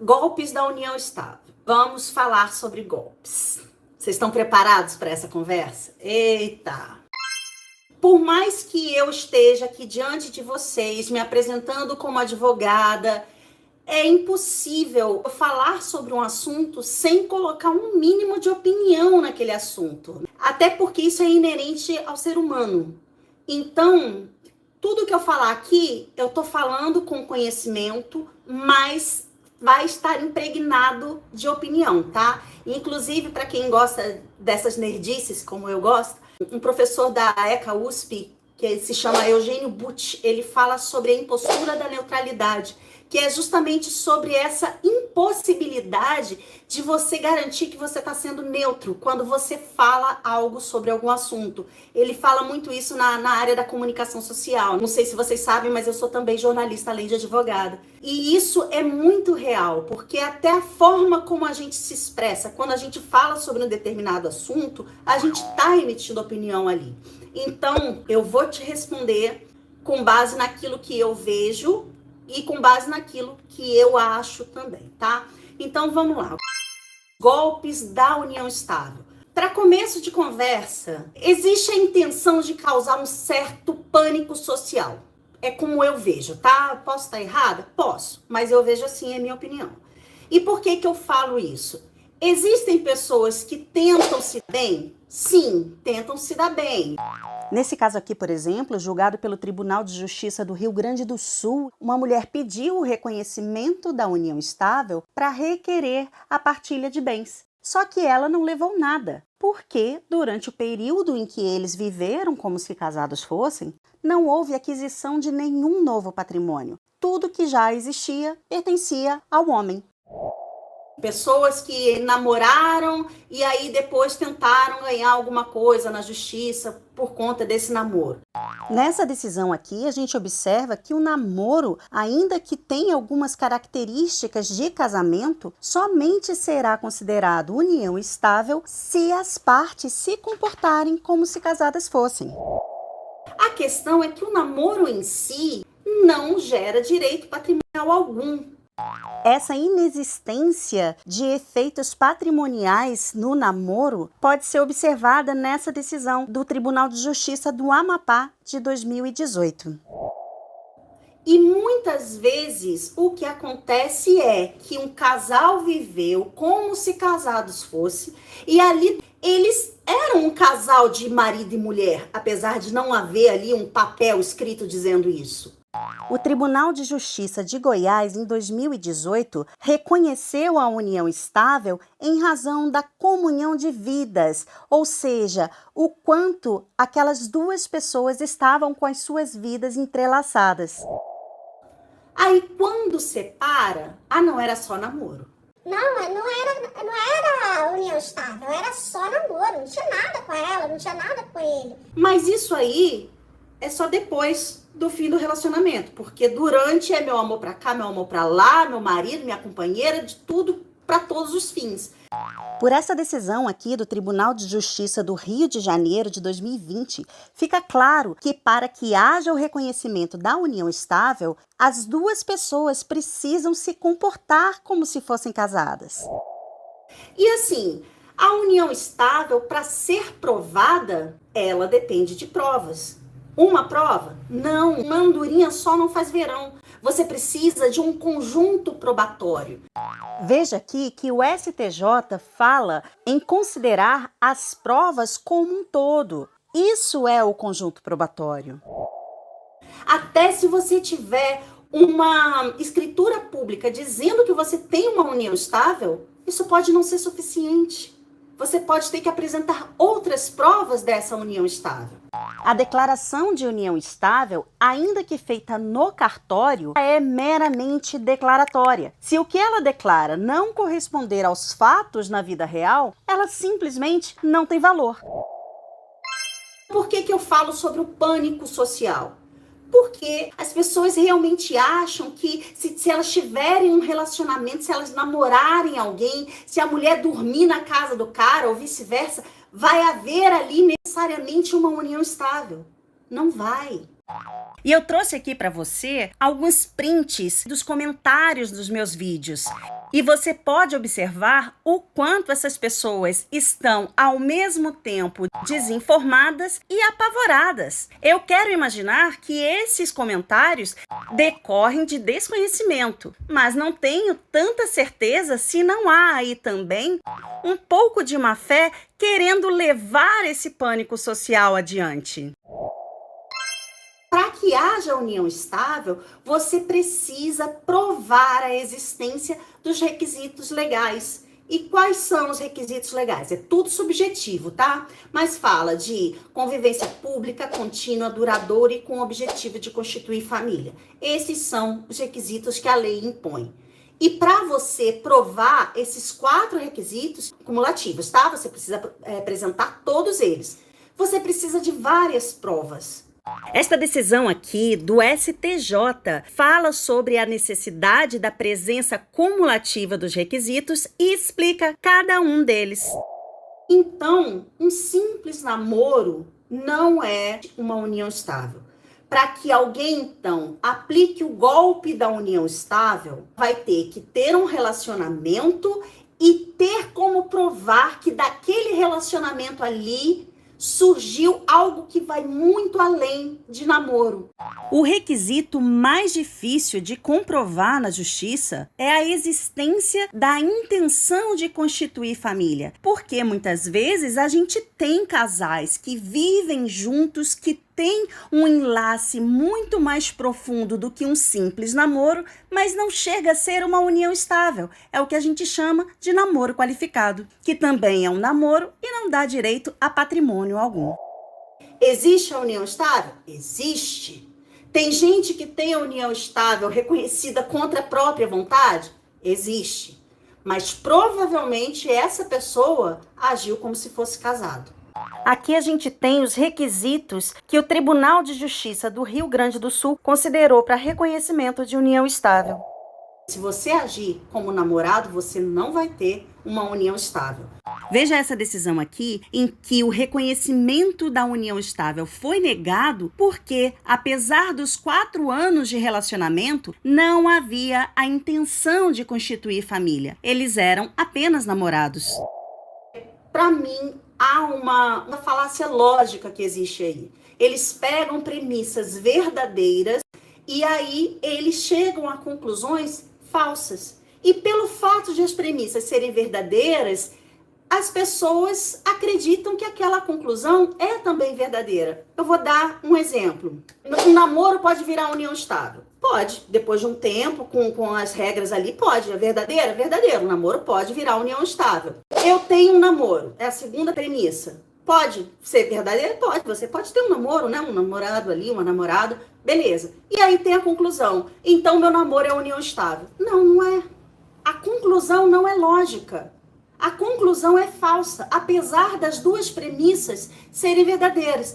Golpes da união estável. Vamos falar sobre golpes. Vocês estão preparados para essa conversa? Eita! Por mais que eu esteja aqui diante de vocês, me apresentando como advogada, é impossível falar sobre um assunto sem colocar um mínimo de opinião naquele assunto. Até porque isso é inerente ao ser humano. Então, tudo que eu falar aqui, eu tô falando com conhecimento, mas vai estar impregnado de opinião, tá? Inclusive, para quem gosta dessas nerdices, como eu gosto, um professor da ECA USP, que se chama Eugênio Butti, ele fala sobre a impostura da neutralidade, que é justamente sobre essa impossibilidade de você garantir que você está sendo neutro quando você fala algo sobre algum assunto. Ele fala muito isso na área da comunicação social. Não sei se vocês sabem, mas eu sou também jornalista, além de advogada. E isso é muito real, porque até a forma como a gente se expressa, quando a gente fala sobre um determinado assunto, a gente está emitindo opinião ali. Então, eu vou te responder com base naquilo que eu vejo e com base naquilo que eu acho também, tá? Então, vamos lá. Golpes da união estável. Para começo de conversa, existe a intenção de causar um certo pânico social. É como eu vejo, tá? Posso estar errada? Posso, mas eu vejo assim, é minha opinião. E por que eu falo isso? Existem pessoas que tentam se dar bem? Sim, tentam se dar bem. Nesse caso aqui, por exemplo, julgado pelo Tribunal de Justiça do Rio Grande do Sul, uma mulher pediu o reconhecimento da união estável para requerer a partilha de bens. Só que ela não levou nada, porque durante o período em que eles viveram como se casados fossem, não houve aquisição de nenhum novo patrimônio. Tudo que já existia pertencia ao homem. Pessoas que namoraram e aí depois tentaram ganhar alguma coisa na justiça por conta desse namoro. Nessa decisão aqui, a gente observa que o namoro, ainda que tenha algumas características de casamento, somente será considerado união estável se as partes se comportarem como se casadas fossem. A questão é que o namoro em si não gera direito patrimonial algum. Essa inexistência de efeitos patrimoniais no namoro pode ser observada nessa decisão do Tribunal de Justiça do Amapá de 2018. E muitas vezes o que acontece é que um casal viveu como se casados fossem e ali eles eram um casal de marido e mulher, apesar de não haver ali um papel escrito dizendo isso. O Tribunal de Justiça de Goiás, em 2018, reconheceu a união estável em razão da comunhão de vidas, ou seja, o quanto aquelas duas pessoas estavam com as suas vidas entrelaçadas. Aí quando separa, não era só namoro. Não era união estável, era só namoro, não tinha nada com ela, não tinha nada com ele. Mas isso aí é só depois do fim do relacionamento, porque durante é meu amor pra cá, meu amor pra lá, meu marido, minha companheira, de tudo para todos os fins. Por essa decisão aqui do Tribunal de Justiça do Rio de Janeiro de 2020, fica claro que para que haja o reconhecimento da união estável, as duas pessoas precisam se comportar como se fossem casadas. E assim, a união estável, para ser provada, ela depende de provas. Uma prova? Não, uma andorinha só não faz verão. Você precisa de um conjunto probatório. Veja aqui que o STJ fala em considerar as provas como um todo. Isso é o conjunto probatório. Até se você tiver uma escritura pública dizendo que você tem uma união estável, isso pode não ser suficiente. Você pode ter que apresentar outras provas dessa união estável. A declaração de união estável, ainda que feita no cartório, é meramente declaratória. Se o que ela declara não corresponder aos fatos na vida real, ela simplesmente não tem valor. Por que eu falo sobre o pânico social? Porque as pessoas realmente acham que se elas tiverem um relacionamento, se elas namorarem alguém, se a mulher dormir na casa do cara ou vice-versa, vai haver ali necessariamente uma união estável. Não vai. E eu trouxe aqui para você alguns prints dos comentários dos meus vídeos. E você pode observar o quanto essas pessoas estão, ao mesmo tempo, desinformadas e apavoradas. Eu quero imaginar que esses comentários decorrem de desconhecimento, mas não tenho tanta certeza se não há aí também um pouco de má fé querendo levar esse pânico social adiante. Para que haja união estável, você precisa provar a existência dos requisitos legais. E quais são os requisitos legais? É tudo subjetivo, tá? Mas fala de convivência pública, contínua, duradoura e com o objetivo de constituir família. Esses são os requisitos que a lei impõe. E para você provar esses 4 requisitos cumulativos, tá? Você precisa apresentar todos eles. Você precisa de várias provas. Esta decisão aqui do STJ fala sobre a necessidade da presença cumulativa dos requisitos e explica cada um deles. Então, um simples namoro não é uma união estável. Para que alguém, então, aplique o golpe da união estável, vai ter que ter um relacionamento e ter como provar que daquele relacionamento ali surgiu algo que vai muito além de namoro. O requisito mais difícil de comprovar na justiça é a existência da intenção de constituir família, porque muitas vezes a gente tem casais que vivem juntos, que têm um enlace muito mais profundo do que um simples namoro, mas não chega a ser uma união estável. É o que a gente chama de namoro qualificado, que também é um namoro e não dá direito a patrimônio algum. Existe a união estável? Existe. Tem gente que tem a união estável reconhecida contra a própria vontade? Existe. Mas provavelmente essa pessoa agiu como se fosse casado. Aqui a gente tem os requisitos que o Tribunal de Justiça do Rio Grande do Sul considerou para reconhecimento de união estável. Se você agir como namorado, você não vai ter uma união estável. Veja essa decisão aqui, em que o reconhecimento da união estável foi negado porque, apesar dos 4 anos de relacionamento, não havia a intenção de constituir família. Eles eram apenas namorados. Para mim, há uma falácia lógica que existe aí. Eles pegam premissas verdadeiras e aí eles chegam a conclusões falsas. E pelo fato de as premissas serem verdadeiras, as pessoas acreditam que aquela conclusão é também verdadeira. Eu vou dar um exemplo. Um namoro pode virar união estável? Pode. Depois de um tempo, com as regras ali, pode. É verdadeiro? É verdadeiro. O namoro pode virar união estável. Eu tenho um namoro. É a segunda premissa. Pode ser verdadeiro? Pode. Você pode ter um namoro, né? Um namorado ali, uma namorada. Beleza. E aí tem a conclusão. Então, meu namoro é união estável. Não, não é. A conclusão não é lógica. A conclusão é falsa, apesar das 2 premissas serem verdadeiras.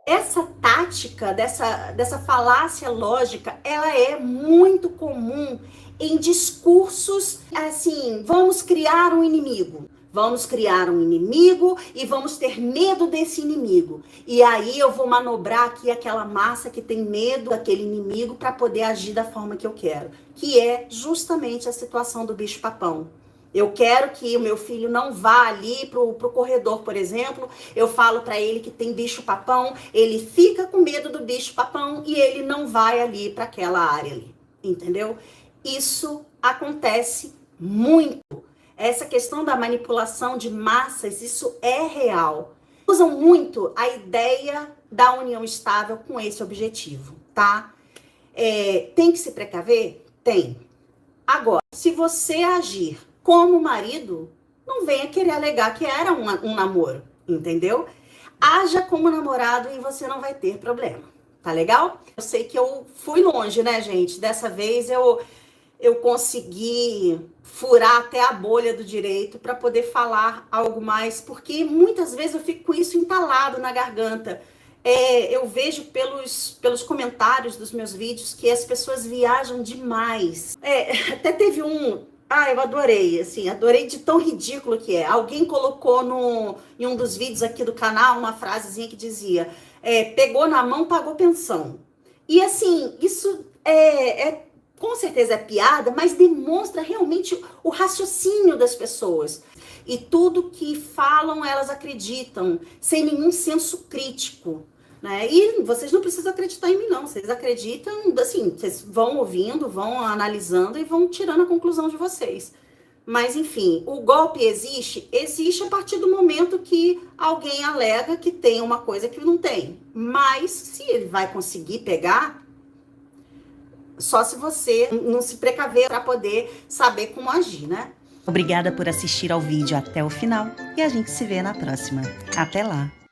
Essa tática, dessa falácia lógica, ela é muito comum em discursos assim, vamos criar um inimigo. Vamos criar um inimigo e vamos ter medo desse inimigo. E aí eu vou manobrar aqui aquela massa que tem medo daquele inimigo para poder agir da forma que eu quero. Que é justamente a situação do bicho-papão. Eu quero que o meu filho não vá ali pro corredor, por exemplo. Eu falo para ele que tem bicho-papão, ele fica com medo do bicho-papão e ele não vai ali para aquela área ali, entendeu? Isso acontece muito. Essa questão da manipulação de massas, isso é real. Usam muito a ideia da união estável com esse objetivo, tá? Tem que se precaver? Tem. Agora, se você agir como marido, não venha querer alegar que era um namoro, entendeu? Haja como namorado e você não vai ter problema, tá legal? Eu sei que eu fui longe, né, gente? Dessa vez eu consegui furar até a bolha do direito para poder falar algo mais, porque muitas vezes eu fico com isso entalado na garganta. Eu vejo pelos comentários dos meus vídeos que as pessoas viajam demais. Até teve eu adorei, assim, adorei de tão ridículo que é. Alguém colocou em um dos vídeos aqui do canal uma frasezinha que dizia, pegou na mão, pagou pensão. E assim, isso é com certeza é piada, mas demonstra realmente o raciocínio das pessoas. E tudo que falam, elas acreditam, sem nenhum senso crítico, né? E vocês não precisam acreditar em mim, não. Vocês acreditam, assim, vocês vão ouvindo, vão analisando e vão tirando a conclusão de vocês. Mas, enfim, o golpe existe a partir do momento que alguém alega que tem uma coisa que não tem. Mas, se ele vai conseguir pegar, só se você não se precaver para poder saber como agir, né? Obrigada por assistir ao vídeo até o final e a gente se vê na próxima. Até lá!